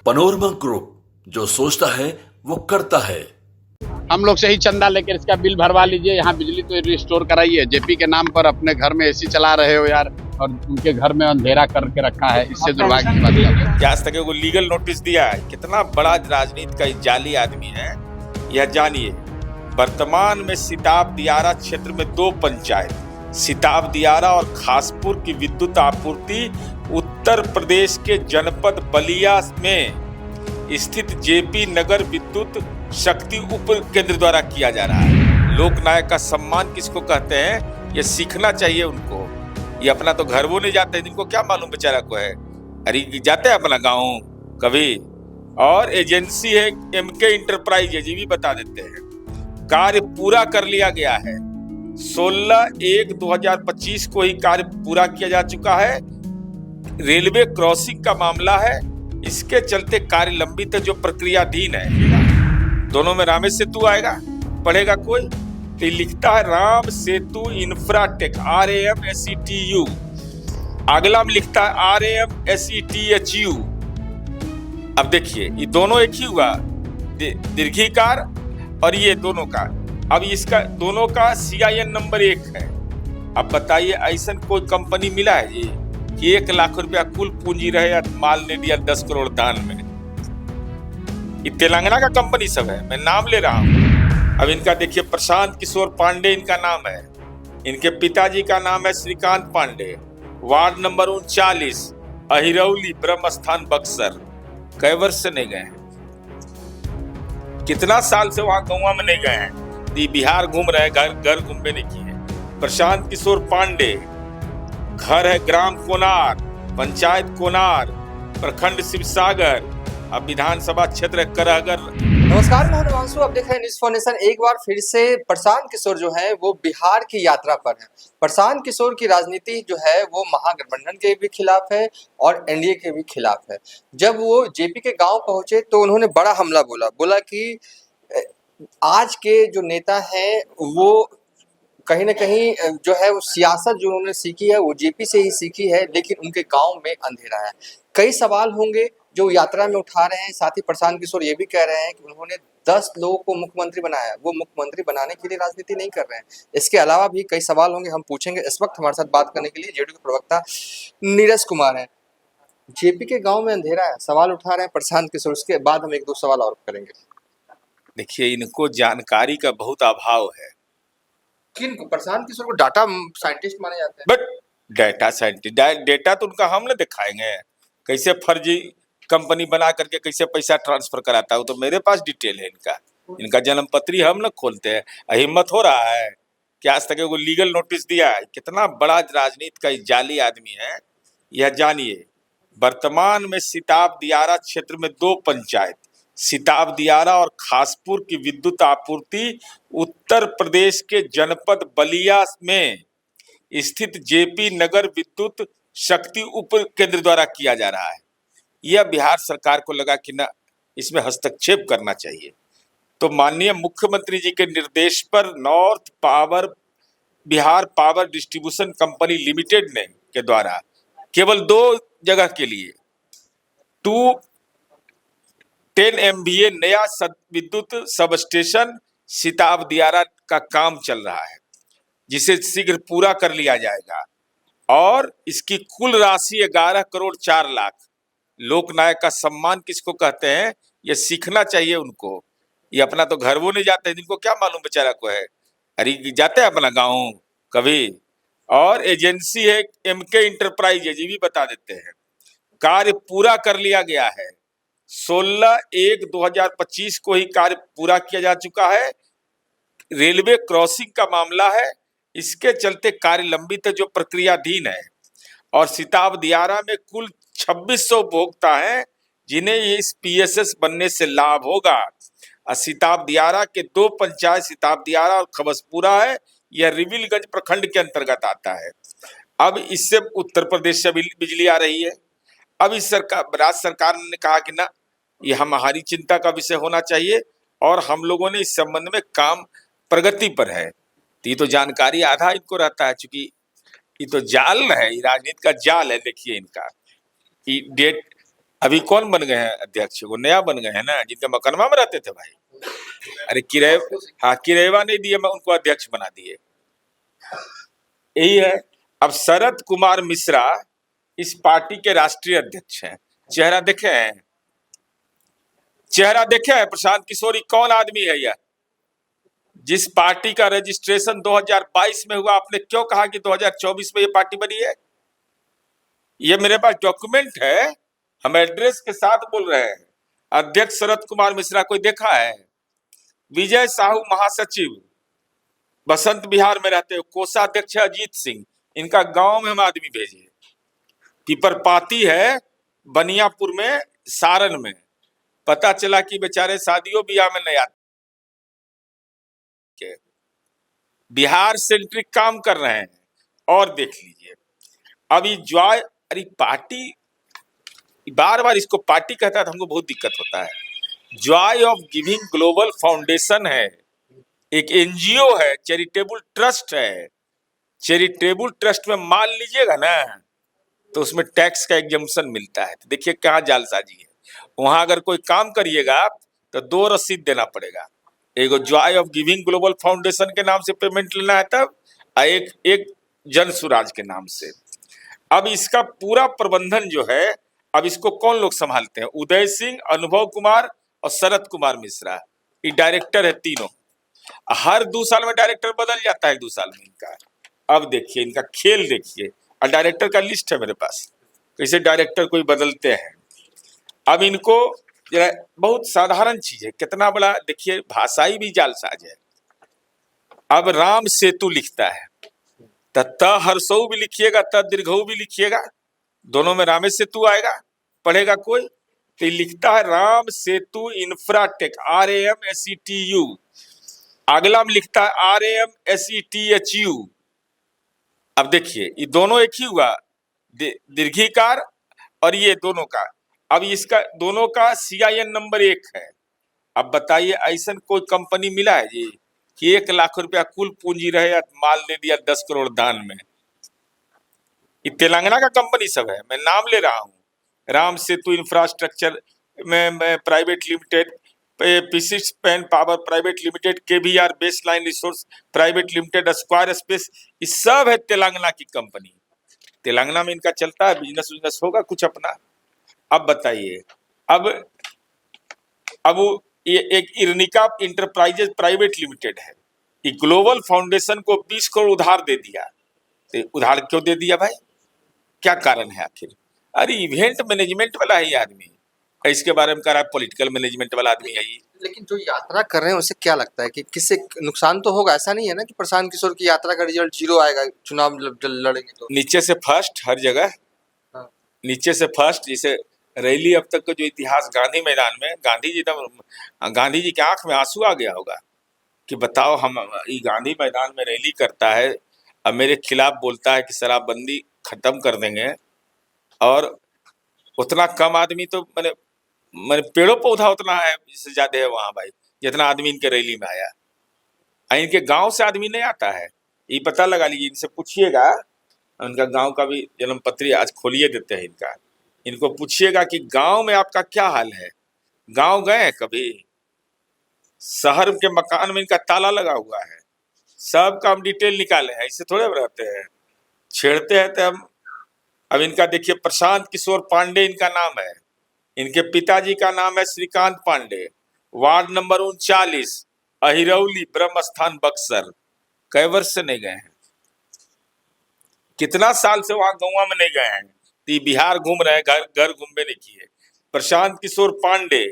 Panorama group, जो सोचता है वो करता है। हम लोग से ही चंदा लेकर इसका बिल भरवा लीजिए, यहाँ बिजली तो रिस्टोर कराइए। जेपी के नाम पर अपने घर में एसी चला रहे हो यार, और उनके घर में अंधेरा करके रखा है। इससे दुर्भाग्य की बात है। क्या आज तक को लीगल नोटिस दिया है? कितना बड़ा राजनीति का जाली आदमी है यह जानिए। वर्तमान में सिताब दियारा क्षेत्र में 2 पंचायत, सिताब दियारा और खासपुर की विद्युत आपूर्ति उत्तर प्रदेश के जनपद बलिया में स्थित जेपी नगर विद्युत शक्ति उप केंद्र द्वारा किया जा रहा है। लोक नायक का सम्मान किसको कहते हैं, ये सीखना चाहिए उनको। ये अपना तो घर वो नहीं जाते, इनको क्या मालूम बेचारा को है। अरे जाते हैं अपना गाँव कभी। और एजेंसी है एमके इंटरप्राइज, ये भी बता देते हैं। कार्य पूरा कर लिया गया है। 16/1/2025 को ही कार्य पूरा किया जा चुका है। रेलवे क्रॉसिंग का मामला है, इसके चलते कार्य लंबित है, जो प्रक्रियाधीन है। दोनों में रामेश सेतु आएगा, पढ़ेगा कोई तो लिखता है राम सेतु इंफ्राटेक RAMSETU। अगला में लिखता है RAMSETHU। अब देखिए ये दोनों एक ही हुआ, दीर्घिकार और ये दोनों का। अब इसका दोनों का CIN नंबर 1 है। अब बताइए ऐसा कोई कंपनी मिला है जी कि 1 लाख रुपया कुल पूंजी रहे या माल ने दिया 10 करोड़ दान में। ये तेलंगाना का कंपनी सब है, मैं नाम ले रहा हूँ। अब इनका देखिए प्रशांत किशोर पांडे इनका नाम है। इनके पिताजी का नाम है श्रीकांत पांडे। वार्ड नंबर 39 अहिरौली ब्रह्म स्थान बक्सर। कई वर्ष से नहीं गए हैं, कितना साल से वहां गाँव में नहीं गए हैं। बिहार घूम रहे हैं, घर घूमने नहीं किए। प्रशांत किशोर पांडे, घर है ग्राम कोनार, पंचायत कोनार, प्रखंड शिवसागर, अब विधानसभा क्षेत्र करहगर। नमस्कार, मैं हिमांशु, आप देख रहे हैं न्यूज़ फाउंडेशन। एक बार फिर से प्रशांत किशोर जो है वो बिहार की यात्रा पर है। प्रशांत किशोर की राजनीति जो है वो महागठबंधन के भी खिलाफ है और एनडीए के भी खिलाफ है। जब वो जेपी के गांव पहुंचे तो उन्होंने बड़ा हमला बोला कि आज के जो नेता हैं वो कहीं ना कहीं जो है वो सियासत जो उन्होंने सीखी है वो जेपी से ही सीखी है, लेकिन उनके गांव में अंधेरा है। कई सवाल होंगे जो यात्रा में उठा रहे हैं। साथ ही प्रशांत किशोर ये भी कह रहे हैं कि उन्होंने 10 लोगों को मुख्यमंत्री बनाया, वो मुख्यमंत्री बनाने के लिए राजनीति नहीं कर रहे हैं। इसके अलावा भी कई सवाल होंगे, हम पूछेंगे। इस वक्त हमारे साथ बात करने के लिए जेडीयू के प्रवक्ता नीरज कुमार हैं। जेपी के गाँव में अंधेरा है, सवाल उठा रहे हैं प्रशांत किशोर। उसके बाद हम 1-2 सवाल और करेंगे। देखिए इनको जानकारी का बहुत अभाव है। किनको? प्रशांत किशोर को डाटा साइंटिस्ट माने जाते हैं। बट डेटा साइंटिस्ट, डेटा तो उनका हम ना दिखाएंगे कैसे फर्जी कंपनी बना करके कैसे पैसा ट्रांसफर कराता है, तो मेरे पास डिटेल है इनका जन्म पत्री हम ना खोलते हैं। हिम्मत हो रहा है कि आज तक वो लीगल नोटिस दिया है? कितना बड़ा राजनीति का जाली आदमी है यह जानिए। वर्तमान में सिताब दियारा क्षेत्र में 2 पंचायत, सिताब दियारा और खासपुर की विद्युत आपूर्ति उत्तर प्रदेश के जनपद बलिया में स्थित जेपी नगर विद्युत शक्ति उप केंद्र द्वारा किया जा रहा है। यह बिहार सरकार को लगा कि ना इसमें हस्तक्षेप करना चाहिए, तो माननीय मुख्यमंत्री जी के निर्देश पर north power Bihar power distribution company limited ने के द्वारा केवल 2 जगह के लिए 210 MVA नया विद्युत सब स्टेशन सिताब दियारा का काम चल रहा है, जिसे शीघ्र पूरा कर लिया जाएगा। और इसकी कुल राशि 11 करोड़ 4 लाख। लोक नायक का सम्मान किसको कहते हैं, ये सीखना चाहिए उनको। ये अपना तो घर वो नहीं जाते, इनको क्या मालूम बेचारा को है। अरे जाते हैं अपना गाँव कभी। और एजेंसी है एमके इंटरप्राइज, ये भी बता देते हैं। कार्य पूरा कर लिया गया है। 16/1/2025 को ही कार्य पूरा किया जा चुका है। रेलवे क्रॉसिंग का मामला है, इसके चलते कार्य लंबित है, जो प्रक्रियाधीन है। और सिताब दियारा में कुल 2600 उपभोक्ता हैं जिन्हें इस PSS बनने से लाभ होगा। सिताब दियारा के 2 पंचायत सिताब दियारा और खबसपुरा है, यह रिविलगंज प्रखंड के अंतर्गत आता है। अब इससे उत्तर प्रदेश से बिजली आ रही है। अब इस राज्य सरकार ने कहा कि ना ये हमारी चिंता का विषय होना चाहिए और हम लोगों ने इस संबंध में काम प्रगति पर है। तो ये तो जानकारी आधा इनको रहता है, चूंकि ये तो जाल है, राजनीति का जाल है। देखिए इनका डेट अभी कौन बन गए हैं अध्यक्ष? वो नया बन गए हैं ना, जिनके मकनमा में रहते थे भाई। अरे किराए, हाँ किराएवा नहीं दिए, मैं उनको अध्यक्ष बना दिए। यही है। अब शरद कुमार मिश्रा इस पार्टी के राष्ट्रीय अध्यक्ष हैं। चेहरा देखे हैं? चेहरा देखे हैं? प्रशांत किशोर कौन आदमी है यह? जिस पार्टी का रजिस्ट्रेशन 2022 में हुआ, आपने क्यों कहा कि 2024 में ये पार्टी बनी है? ये मेरे पास डॉक्यूमेंट है, हम एड्रेस के साथ बोल रहे हैं। अध्यक्ष शरद कुमार मिश्रा कोई देखा है? विजय साहू महासचिव, बसंत बिहार में रहते हो। कोषाध्यक्ष है अजीत सिंह, इनका गांव में हम आदमी भेजे। पीपरपाती है बनियापुर में, सारण में। पता चला कि बेचारे शादियों ब्याह में नहीं आते, बिहार सेंट्रिक काम कर रहे हैं। और देख लीजिए अभी जॉय, अरे पार्टी, बार बार इसको पार्टी कहता है तो हमको बहुत दिक्कत होता है। Joy of giving global foundation है, एक एनजीओ है, चैरिटेबल ट्रस्ट है। चैरिटेबल ट्रस्ट में मान लीजिएगा ना तो उसमें टैक्स का एग्जम्पशन मिलता है। तो देखिए कहाँ जालसाजी है। वहां अगर कोई काम करिएगा तो 2 रसीद देना पड़ेगा। एक Joy of giving global foundation के नाम से पेमेंट लेना है तब, एक जन सुराज के नाम से। अब इसका पूरा प्रबंधन जो है, अब इसको कौन लोग संभालते हैं? उदय सिंह, अनुभव कुमार और शरद कुमार मिश्रा, ये डायरेक्टर है तीनों। हर 2 साल में डायरेक्टर बदल जाता है, 2 साल में इनका। अब देखिए इनका खेल देखिए, और डायरेक्टर का लिस्ट है मेरे पास, कैसे डायरेक्टर कोई बदलते हैं। अब इनको जरा बहुत साधारण चीज है, कितना बड़ा देखिए, भाषाई भी जालसाज है। अब राम सेतु लिखता है, त हर्षऊ भी लिखिएगा, त दीर्घऊ भी लिखिएगा, दोनों में रामे सेतु आएगा। पढ़ेगा कोई तो लिखता है राम सेतु इंफ्राटेक, RAMSETU। अगला में लिखता है RAMSETHU। अब देखिए ये दोनों एक ही हुआ, दीर्घिकार और ये दोनों का। अब इसका दोनों का CIN नंबर 1 है। अब बताइए ऐसा कोई कंपनी मिला है जी कि 1 लाख रुपया कुल पूंजी रहे, माल दे दिया 10 करोड़ दान में? ये तेलंगाना का कंपनी सब है, मैं नाम ले रहा हूँ। राम सेतु इंफ्रास्ट्रक्चर में private limited, P6 pen power private limited, KVR base line resource private limited, square space, ये सब है तेलंगाना की कंपनी। तेलंगाना में इनका चलता है, बिजनेस होगा कुछ अपना। अब बताइए, अब ये एक इर्निका इंटरप्राइजेज प्राइवेट लिमिटेड है, ये ग्लोबल फाउंडेशन को 20 करोड़ उधार दे दिया। तो उधार क्यों दे दिया भाई? क्या कारण है आखिर? अरे इवेंट मैनेजमेंट वाला है ये आदमी, इसके बारे में कह रहा है पॉलिटिकल मैनेजमेंट वाला आदमी है ये। लेकिन जो यात्रा कर रहे हैं उसे क्या लगता है कि किससे नुकसान तो होगा? ऐसा नहीं है ना कि प्रशांत किशोर की यात्रा का रिजल्ट 0 आएगा चुनाव लड़ेंगे तो? नीचे से फर्स्ट हर जगह, हाँ। नीचे से फर्स्ट। जैसे रैली अब तक का जो इतिहास, गांधी मैदान में गांधी जी के आंख में आंसू आ गया होगा कि बताओ, हम ये गांधी मैदान में रैली करता है, अब मेरे खिलाफ बोलता है कि शराबबंदी खत्म कर देंगे, और उतना कम आदमी तो मैंने पेड़ों पौधा उतना है, इससे ज्यादा है वहां भाई, जितना आदमी इनके रैली में आया। इनके गांव से आदमी नहीं आता है, ये पता लगा लीजिए, इनसे पूछिएगा। उनका गांव का भी जन्म पत्री आज खोलिए देते हैं इनका, इनको पूछिएगा कि गांव में आपका क्या हाल है। गांव गए कभी? शहर के मकान में इनका ताला लगा हुआ है, सबका हम डिटेल निकाले हैं, इससे थोड़े रहते हैं, छेड़ते हैं तो हम। अब इनका देखिए, प्रशांत किशोर पांडे इनका नाम है, इनके पिताजी का नाम है श्रीकांत पांडे, वार्ड नंबर 39, अहिरौली, ब्रह्म स्थान, बक्सर। कई वर्ष से नहीं गए हैं, कितना साल से वहां गाँव में नहीं गए हैं, बिहार घूम रहे हैं, घर घूमने नहीं किए। प्रशांत किशोर पांडे,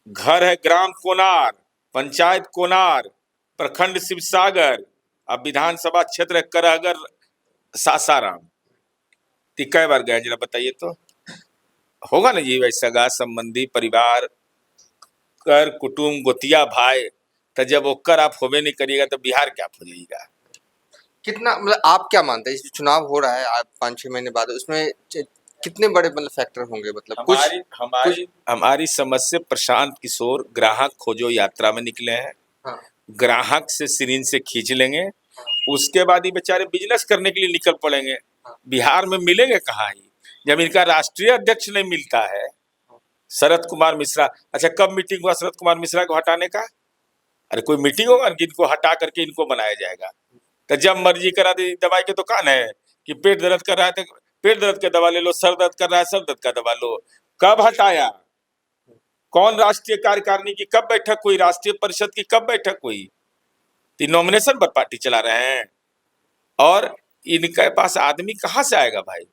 घर है ग्राम कोनार, पंचायत कोनार, प्रखंड शिवसागर, अब विधानसभा क्षेत्र करहगर सासाराम। कई बार गए जरा बताइए तो? होगा ना जी वैसा सगा संबंधी परिवार कर कुटुंब गोतिया भाई, तो जब ओकर आप होबे नहीं करिएगा तो बिहार क्या हो जाएगा? कितना मतलब आप क्या मानते हैं, इस चुनाव हो रहा है आज 5-6 महीने बाद, उसमें कितने बड़े मतलब फैक्टर होंगे? मतलब हमारी समझ से प्रशांत किशोर ग्राहक खोजो यात्रा में निकले हैं। हाँ। ग्राहक से सिरिंज से खींच लेंगे, उसके बाद ही बेचारे बिजनेस करने के लिए निकल पड़ेंगे। बिहार में मिलेंगे कहाँ ही, जब इनका राष्ट्रीय अध्यक्ष नहीं मिलता है शरद कुमार मिश्रा, अच्छा कब मीटिंग हुआ शरद कुमार मिश्रा को हटाने का? अरे कोई मीटिंग होगा कि इनको हटा करके इनको बनाया जाएगा? तो जब मर्जी करा दी, दवाई की दुकान है कि पेट दर्द कर रहा है तो पेट दर्द का दवा ले लो, सर दर्द कर रहा है सर दर्द का दवा लो। कब हटाया? कौन राष्ट्रीय कार्यकारिणी की कब बैठक हुई? राष्ट्रीय परिषद की कब बैठक हुई? नॉमिनेशन पर पार्टी चला रहे हैं और इनके पास आदमी कहाँ से आएगा भाई?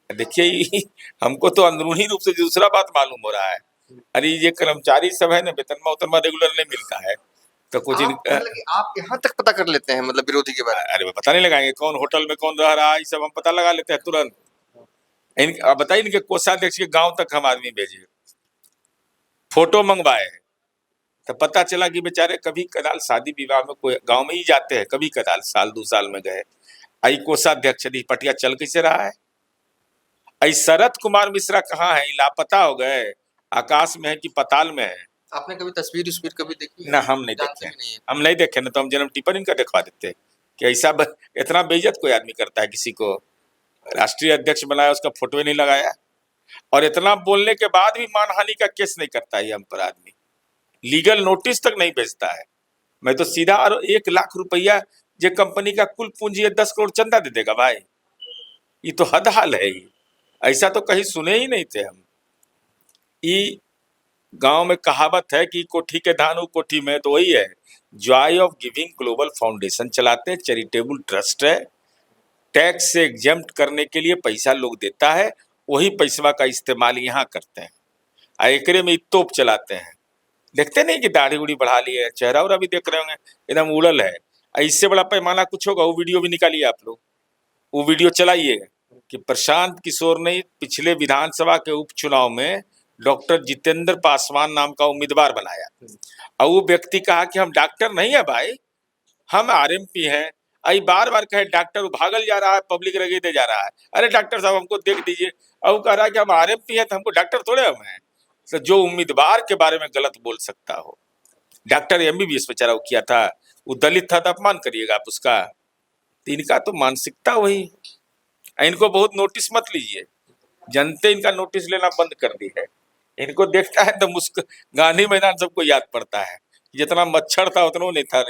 देखिए हमको तो अंदरूनी रूप से दूसरा बात मालूम हो रहा है। अरे ये कर्मचारी सब है ना, वेतनमा उतनमा रेगुलर नहीं मिलता है तो कुछ मतलब कि आप यहाँ तक पता कर लेते हैं मतलब विरोधी के बारे में? अरे पता नहीं लगाएंगे कौन होटल में कौन रह रहा है, ये सब हम पता लगा लेते हैं तुरंत। अब बताइए इनके कोषाध्यक्ष के गांव तक हम आदमी भेजे, फोटो मंगवाए, तो पता चला कि बेचारे कभी कदाल शादी विवाह में कोई गांव में ही जाते हैं, कभी कदाल साल 2 साल में गए। आई कोषाध्यक्ष पटिया चल कैसे रहा है? आई शरद कुमार मिश्रा कहाँ है? लापता हो गए, आकाश में है कि पताल में है? आपने कभी तस्वीर कभी देखी है? ना हम नहीं जानते देखे, भी नहीं है। हम नहीं देखे ना तो हम जन्म टिप्पण इनका दिखवा देते कि ऐसा इतना बेइज्जत कोई आदमी करता है किसी को? राष्ट्रीय अध्यक्ष बनाया उसका फोटो ही नहीं लगाया और इतना बोलने के बाद भी मानहानि का केस नहीं करता है हम पर आदमी, लीगल नोटिस तक नहीं भेजता है। मैं तो सीधा और 1 लाख रुपया जो कंपनी का कुल पूंजी है 10 करोड़ चंदा दे देगा भाई, ये तो हद हाल है। ये ऐसा तो कहीं सुने ही नहीं थे हम। ये गांव में कहावत है कि कोठी के धान कोठी में, तो वही है। Joy of giving global foundation चलाते हैं, चैरिटेबल ट्रस्ट है, टैक्स से एग्जेम्प्ट करने के लिए पैसा लोग देता है, वही पैसा का इस्तेमाल यहाँ करते हैं। एकरे में तोप चलाते हैं, देखते नहीं कि दाढ़ी उड़ी बढ़ा ली है, चेहरा उरा भी देख रहे होंगे एकदम उड़ल है। इससे बड़ा पैमाना कुछ होगा? वो वीडियो भी निकालिए आप लोग, वो वीडियो चलाइए कि प्रशांत किशोर ने पिछले विधानसभा के उपचुनाव में डॉक्टर जितेंद्र पासवान नाम का उम्मीदवार बनाया और वो व्यक्ति कहा कि हम डॉक्टर नहीं है भाई, हम आरएमपी हैं। आई बार बार कहे डॉक्टर भागल जा रहा है, पब्लिक रगे दे जा रहा है, अरे डॉक्टर साहब हमको देख दीजिए। और वो कह रहा है कि हम आरएमपी हैं तो हमको डॉक्टर थोड़े हम हैं। तो जो उम्मीदवार के बारे में गलत बोल सकता हो, डॉक्टर एमबीबीएस बेचारा वो किया था, वो दलित था तो अपमान करिएगा आप उसका? तो इनका तो मानसिकता वही है। इनको बहुत नोटिस मत लीजिए, जनता इनका नोटिस लेना बंद कर दी है। इनको देखता है तो गांधी मैदान सबको याद पड़ता है, जितना मच्छर था उतना नहीं था।